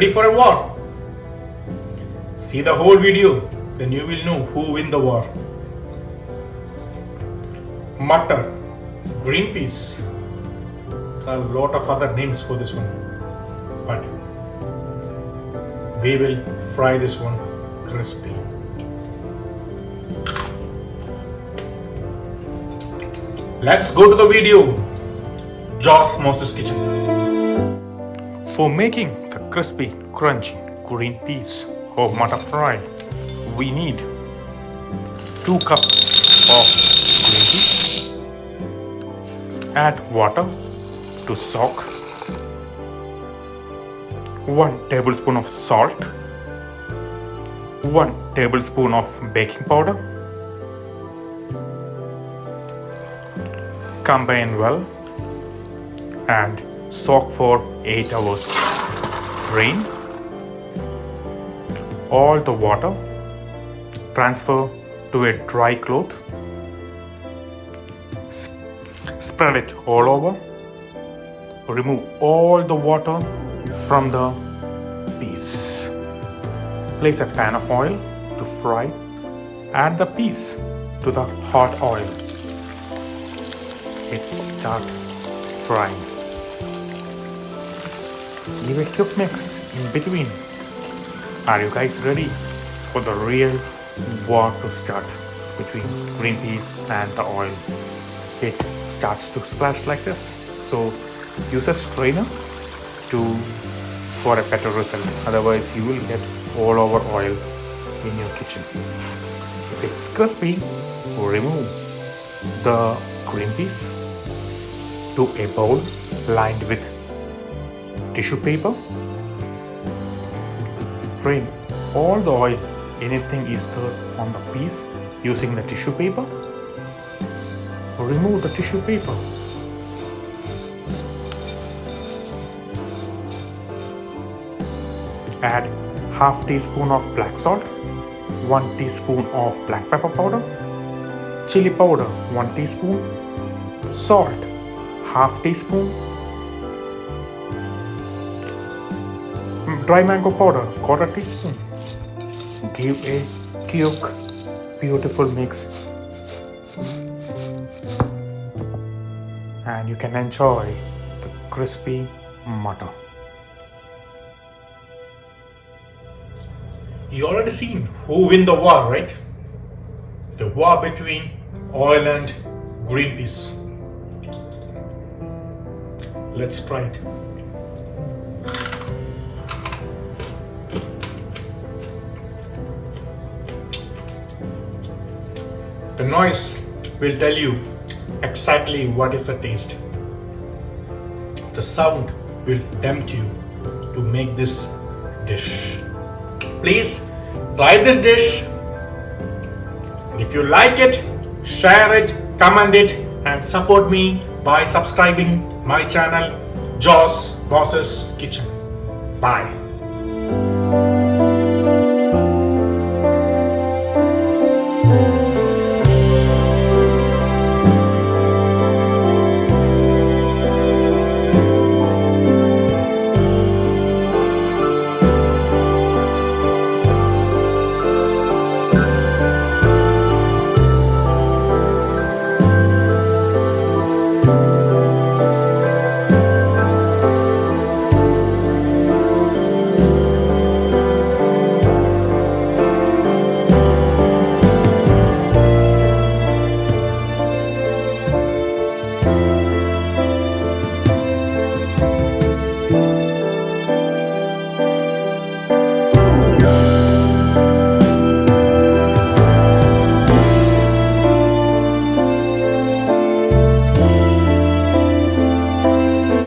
ready for a war? See the whole video, then you will know who win the war. Matar, green peas. There are a lot of other names for this one, but we will fry this one crispy. Let's go to the video. Joss Moses Kitchen. For making the crispy, crunchy green peas of matar fry, we need 2 cups of green peas. Add water to soak. 1 tablespoon of salt. 1 tablespoon of baking powder. Combine well and soak for 8 hours. Drain all the water. Transfer to a dry cloth. Spread it all over. Remove all the water from the peas. Place a pan of oil to fry. Add the peas to the hot oil. It start frying. Give a quick mix in between. Are you guys ready for the real war to start between green peas and the oil? It starts to splash like this, so use a strainer for a better result. Otherwise you will get all over oil in your kitchen. If it's crispy, remove the green peas to a bowl lined with tissue paper. Drain all the oil, anything is there on the piece, using the tissue paper. Remove the tissue paper. Add half teaspoon of black salt, 1 teaspoon of black pepper powder, chili powder 1 teaspoon, salt half teaspoon, dry mango powder 1/4 teaspoon. Give a quick, beautiful mix and you can enjoy the crispy matar. You already seen who win the war, right? The war between oil and green peas. Let's try it. The noise will tell you exactly what is the taste. The sound will tempt you to make this dish. Please try this dish. If you like it, share it, comment it, and support me by subscribing my channel, Joss Moses Kitchen. Bye.